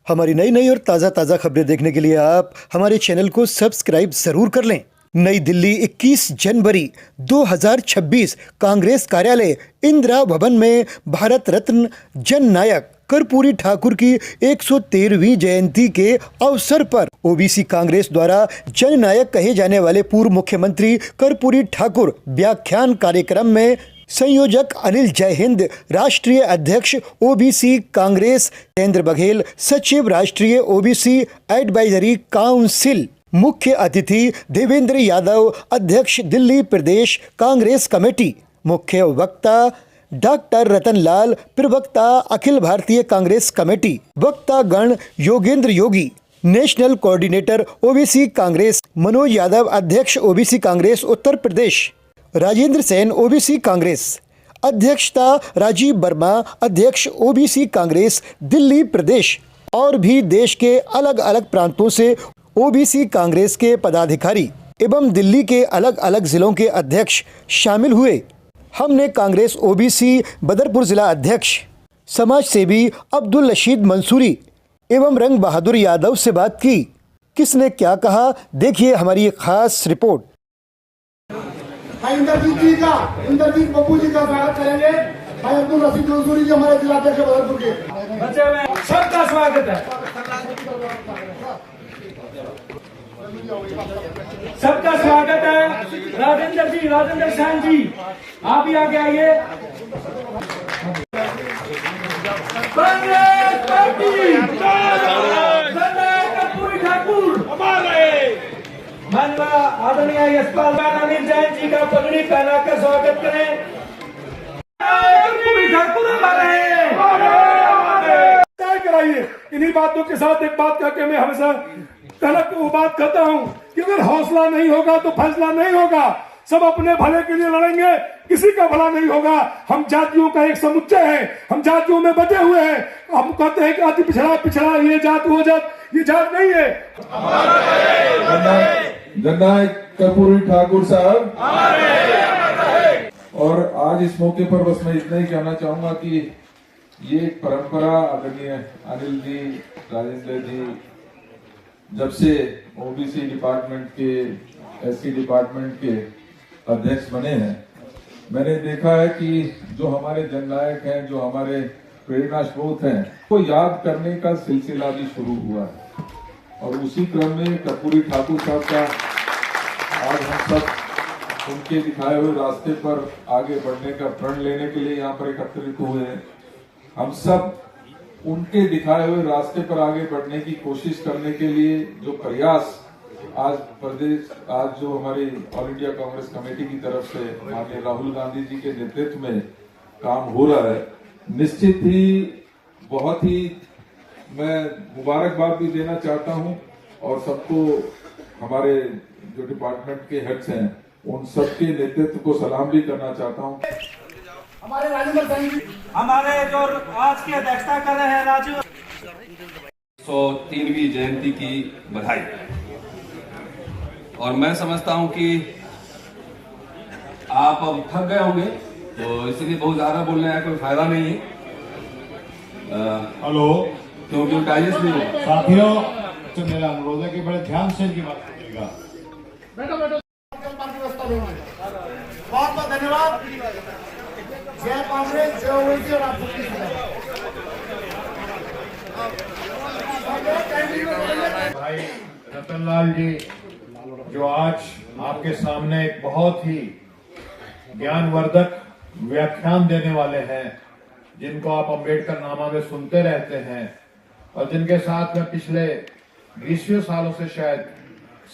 हमारी नई नई और ताज़ा खबरें देखने के लिए आप हमारे चैनल को सब्सक्राइब जरूर कर लें। नई दिल्ली 21 जनवरी 2026 कांग्रेस कार्यालय इंदिरा भवन में भारत रत्न जननायक कर्पूरी ठाकुर की 113वीं जयंती के अवसर पर ओबीसी कांग्रेस द्वारा जननायक कहे जाने वाले पूर्व मुख्यमंत्री कर्पूरी ठाकुर व्याख्यान कार्यक्रम में संयोजक अनिल जय हिंद, राष्ट्रीय अध्यक्ष ओबीसी कांग्रेस जितेंद्र बघेल, सचिव राष्ट्रीय ओबीसी एडवाइजरी काउंसिल, मुख्य अतिथि देवेंद्र यादव, अध्यक्ष दिल्ली प्रदेश कांग्रेस कमेटी, मुख्य वक्ता डॉक्टर रतनलाल, प्रवक्ता अखिल भारतीय कांग्रेस कमेटी, वक्ता गण Yogendra Yogi, national coordinator OBC Congress Manoj Yadav, अध्यक्ष ओबीसी कांग्रेस उत्तर प्रदेश, राजेंद्र सेन ओबीसी कांग्रेस, अध्यक्षता राजीव वर्मा, अध्यक्ष ओबीसी कांग्रेस दिल्ली प्रदेश, और भी देश के अलग अलग प्रांतों से ओबीसी कांग्रेस के पदाधिकारी एवं दिल्ली के अलग अलग जिलों के अध्यक्ष शामिल हुए। हमने कांग्रेस ओबीसी बदरपुर जिला अध्यक्ष समाज सेवी अब्दुल रशीद मंसूरी एवं रंग बहादुर यादव से बात की। किसने क्या कहा, देखिए हमारी एक खास रिपोर्ट। इंद्रजीत बब्बू जी का स्वागत करेंगे। भाई अब्दुल रशीद मंसूरी जी हमारे जिला अध्यक्ष बदरपुर के। सबका स्वागत है, सबका स्वागत है। राजेंद्र सेन जी आप भी आगे आइए। कर्पूरी ठाकुर माननीय आदरणीय यशपाल अनिल जैन जी का पगड़ी पहनाकर स्वागत करें। कर्पूरी ठाकुर कराइए। इन्हीं बातों के साथ एक बात करके मैं हमेशा तलक वो बात करता हूँ कि अगर हौसला नहीं होगा तो फैसला नहीं होगा। सब अपने भले के लिए लड़ेंगे, किसी का भला नहीं होगा। हम जातियों का एक समुच्चय है, हम जातियों में बटे हुए हैं। हम कहते हैं कि अति पिछड़ा ये जात वो जात, ये जात नहीं है। जननायक कर्पूरी ठाकुर साहब। और आज इस मौके पर बस मैं इतना ही कहना चाहूंगा कि ये परंपरा आदरणीय अनिल जी, राजेंद्र जी जब से ओबीसी डिपार्टमेंट के, एससी डिपार्टमेंट के अध्यक्ष बने हैं, मैंने देखा है कि जो हमारे जननायक हैं, जो हमारे प्रेरणा स्रोत हैं, वो याद करने का सिलसिला भी शुरू हुआ है। और उसी क्रम में कर्पूरी ठाकुर साहब का आज हम सब उनके दिखाए हुए रास्ते पर आगे बढ़ने का प्रण लेने के लिए यहाँ पर एकत्रित हुए हैं। हम सब उनके दिखाए हुए रास्ते पर आगे बढ़ने की कोशिश करने के लिए जो प्रयास आज जो हमारी ऑल इंडिया कांग्रेस कमेटी की तरफ से माननीय राहुल गांधी जी के नेतृत्व में काम हो रहा है, निश्चित ही बहुत ही मैं मुबारकबाद भी देना चाहता हूं। और सबको, हमारे जो डिपार्टमेंट के हेड्स हैं, उन सबके नेतृत्व को सलाम भी करना चाहता हूं। हमारे राजेंद्र सेन जी, हमारे जो आज की अध्यक्षता कर रहे हैं राजीव 103वीं जयंती की बधाई। और मैं समझता हूं कि आप अब थक गए होंगे, तो इसलिए बहुत ज्यादा बोलने का कोई फायदा नहीं है। हेलो, क्योंकि डाइजेस्ट नहीं होगा। साथियों, तो मेरा अनुरोध है कि बड़े ध्यान से इनकी बात करिएगा। बहुत बहुत धन्यवाद। जय कांग्रेस, जय ओबीसी और आप सबकी भाई रतनलाल जी जो आज आपके सामने एक बहुत ही ज्ञानवर्धक व्याख्यान देने वाले हैं, जिनको आप अंबेडकर नामा में सुनते रहते हैं और जिनके साथ में पिछले 20 सालों से शायद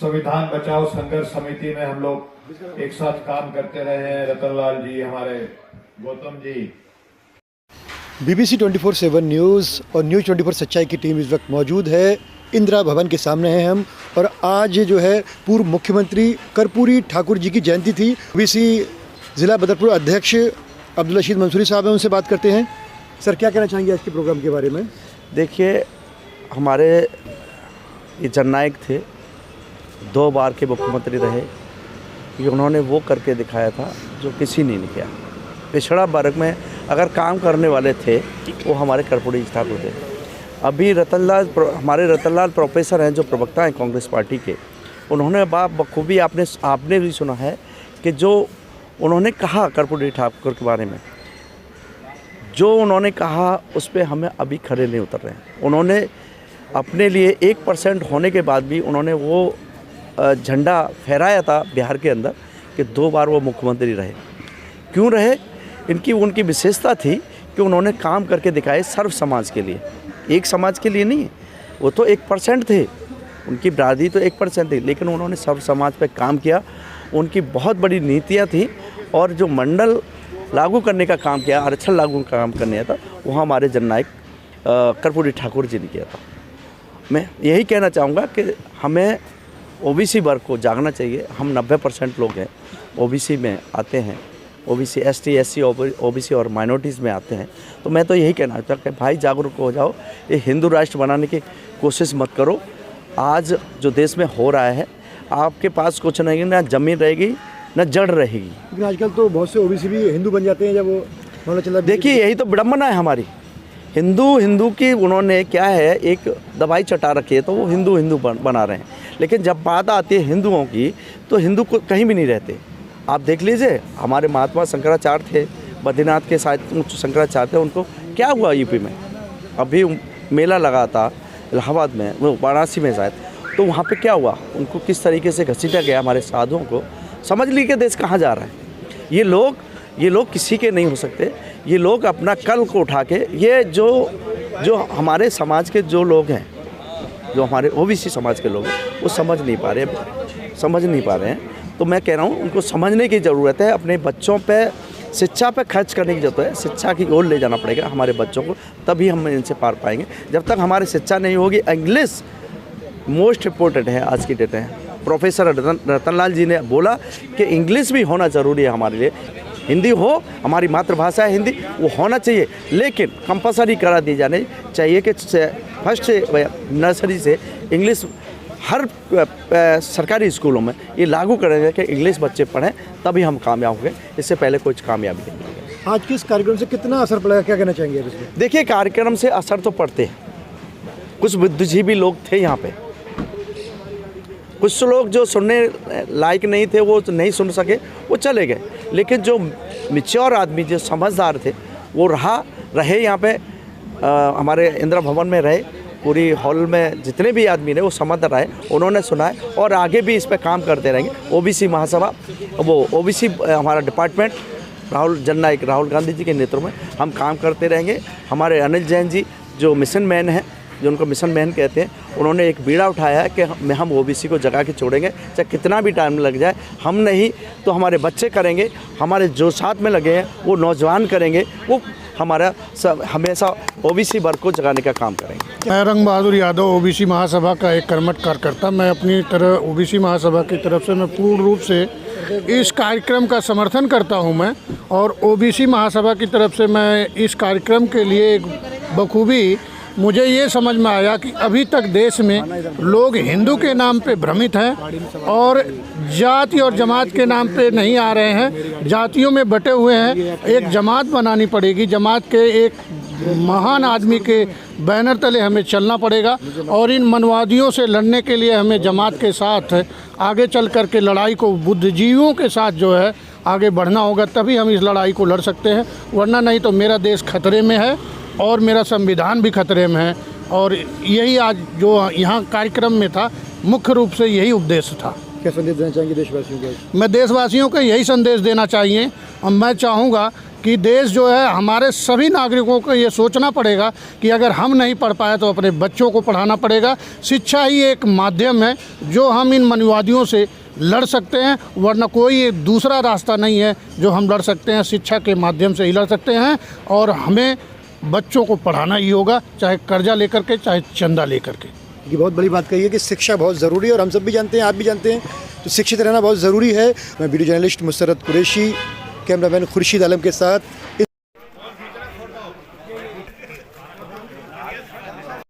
संविधान बचाओ संघर्ष समिति में हम लोग एक साथ काम करते रहे हैं। रतनलाल जी, हमारे गौतम जी। BBC 24/7 न्यूज़ और न्यूज़ 24 सच्चाई की टीम इस वक्त मौजूद है। इंदिरा भवन के सामने हैं हम, और आज जो है पूर्व मुख्यमंत्री कर्पूरी ठाकुर जी की जयंती थी। ओबीसी जिला बदरपुर अध्यक्ष अब्दुल रशीद मंसूरी साहब हैं, उनसे बात करते हैं। सर, क्या कहना चाहेंगे आज के प्रोग्राम के बारे में? देखिए, हमारे ये जननायक थे, 2 बार के मुख्यमंत्री रहे, कि उन्होंने वो करके दिखाया था जो किसी ने नहीं किया। पिछड़ा वर्ग में अगर काम करने वाले थे वो हमारे कर्पूरी ठाकुर थे। अभी हमारे रतनलाल प्रोफेसर हैं जो प्रवक्ता हैं कांग्रेस पार्टी के, उन्होंने बखूबी आपने भी सुना है कि जो उन्होंने कहा कर्पूरी ठाकुर के बारे में, जो उन्होंने कहा उस पर हमें अभी खड़े नहीं उतर रहे हैं। उन्होंने अपने लिए 1% होने के बाद भी उन्होंने वो झंडा फहराया था बिहार के अंदर कि 2 बार वो मुख्यमंत्री रहे। क्यों रहे? उनकी विशेषता थी कि उन्होंने काम करके दिखाए सर्व समाज के लिए, एक समाज के लिए नहीं। वो तो 1% थे, उनकी बिरादरी तो 1% थी, लेकिन उन्होंने सर्व समाज पे काम किया। उनकी बहुत बड़ी नीतियाँ थी और जो मंडल लागू करने का काम किया, आरक्षण लागू का काम करने था, वो हमारे जननायक कर्पूरी ठाकुर जी ने किया था। मैं यही कहना चाहूँगा कि हमें ओबीसी वर्ग को जागना चाहिए। हम 90% लोग हैं ओबीसी में आते हैं, ओबीसी एसटी एससी ओबीसी और माइनॉरिटीज़ में आते हैं। तो मैं तो यही कहना चाहता हूँ कि भाई जागरूक हो जाओ, ये हिंदू राष्ट्र बनाने की कोशिश मत करो। आज जो देश में हो रहा है, आपके पास कुछ नहीं, ना ज़मीन रहेगी ना जड़ रहेगी। लेकिन आजकल तो बहुत से ओबीसी भी हिंदू बन जाते हैं जब वो मानो चला। देखिए यही तो विडम्बना है हमारी। हिंदू की उन्होंने क्या है, एक दवाई चटा रखी है, तो वो हिंदू बना रहे हैं। लेकिन जब बात आती है हिंदुओं की, तो हिंदू को कहीं भी नहीं रहते। आप देख लीजिए, हमारे महात्मा शंकराचार्य थे, बद्रीनाथ के साथ शंकराचार्य थे, उनको क्या हुआ यूपी में? अभी मेला लगा था इलाहाबाद में, वो वाराणसी में शायद, तो वहाँ पे क्या हुआ? उनको किस तरीके से घसीटा गया हमारे साधुओं को। समझ लीजिए कि देश कहाँ जा रहा है। ये लोग किसी के नहीं हो सकते। ये लोग अपना कल को उठा के, ये जो हमारे समाज के जो लोग हैं, जो हमारे ओबीसी समाज के लोग हैं, वो समझ नहीं पा रहे हैं। तो मैं कह रहा हूँ उनको समझने की ज़रूरत है। अपने बच्चों पे शिक्षा पे खर्च करने की ज़रूरत है। शिक्षा की ओर ले जाना पड़ेगा हमारे बच्चों को, तभी हम इनसे पार पाएंगे। जब तक हमारी शिक्षा नहीं होगी, इंग्लिश मोस्ट इम्पोर्टेंट है आज की डेट में। प्रोफेसर रतनलाल जी ने बोला कि इंग्लिश भी होना ज़रूरी है हमारे लिए। हिंदी हो, हमारी मातृभाषा है हिंदी, वो होना चाहिए, लेकिन कंपलसरी करा दी जाने चाहिए कि फर्स्ट से नर्सरी से इंग्लिश हर सरकारी स्कूलों में ये लागू करेंगे कि इंग्लिश बच्चे पढ़ें, तभी हम कामयाब होंगे। इससे पहले कुछ कामयाबी नहीं होगी। आज के इस कार्यक्रम से कितना असर पड़ेगा, क्या कहना चाहेंगे आप इसमें? देखिए, कार्यक्रम से असर तो पड़ते हैं। कुछ बुद्धिजीवी लोग थे यहाँ पे, कुछ लोग जो सुनने लायक नहीं थे, वो नहीं सुन सके, वो चले गए। लेकिन जो मैच्योर आदमी, जो समझदार थे, वो रहे यहाँ पे। हमारे इंदिरा भवन में रहे, पूरी हॉल में जितने भी आदमी ने, वो समझदार रहे, उन्होंने सुना है और आगे भी इस पे काम करते रहेंगे। ओबीसी महासभा, वो ओबीसी हमारा डिपार्टमेंट जननायक राहुल गांधी जी के नेतृत्व में हम काम करते रहेंगे। हमारे अनिल जैन जी जो मिशन मैन हैं, जो उनको मिशन मैन कहते हैं, उन्होंने एक बीड़ा उठाया है कि हम ओबीसी को जगा के छोड़ेंगे, चाहे कितना भी टाइम लग जाए। हम नहीं तो हमारे बच्चे करेंगे, हमारे जो साथ में लगे हैं वो नौजवान करेंगे, वो हमारा हमेशा ओबीसी वर्ग को जगाने का काम करेंगे। मैं रंग बहादुर यादव, ओबीसी महासभा का एक कर्मठ कार्यकर्ता। मैं अपनी तरह ओबीसी महासभा की तरफ से मैं पूर्ण रूप से इस कार्यक्रम का समर्थन करता हूं मैं, और ओबीसी महासभा की तरफ से मैं इस कार्यक्रम के लिए एक बखूबी मुझे ये समझ में आया कि अभी तक देश में लोग हिंदू के नाम पे भ्रमित हैं और जाति और जमात के नाम पे नहीं आ रहे हैं, जातियों में बटे हुए हैं। एक जमात बनानी पड़ेगी, जमात के एक महान आदमी के बैनर तले हमें चलना पड़ेगा, और इन मनवादियों से लड़ने के लिए हमें जमात के साथ आगे चल कर के लड़ाई को बुद्धिजीवियों के साथ जो है आगे बढ़ना होगा, तभी हम इस लड़ाई को लड़ सकते हैं। वरना नहीं तो मेरा देश खतरे में है और मेरा संविधान भी खतरे में है। और यही आज जो यहाँ कार्यक्रम में था, मुख्य रूप से यही उद्देश्य था। क्या संदेश देना चाहेंगे देशवासियों को? मैं देशवासियों को यही संदेश देना चाहिए, और मैं चाहूँगा कि देश जो है, हमारे सभी नागरिकों को ये सोचना पड़ेगा कि अगर हम नहीं पढ़ पाए तो अपने बच्चों को पढ़ाना पड़ेगा। शिक्षा ही एक माध्यम है जो हम इन मनवादियों से लड़ सकते हैं, वरना कोई दूसरा रास्ता नहीं है जो हम लड़ सकते हैं। शिक्षा के माध्यम से ही लड़ सकते हैं, और हमें बच्चों को पढ़ाना ही होगा, चाहे कर्जा लेकर के, चाहे चंदा लेकर के। ये बहुत बड़ी बात कही है कि शिक्षा बहुत ज़रूरी है, और हम सब भी जानते हैं, आप भी जानते हैं, तो शिक्षित रहना बहुत ज़रूरी है। मैं video journalist Musarrat Qureshi, cameraman Khurshid Alam के साथ।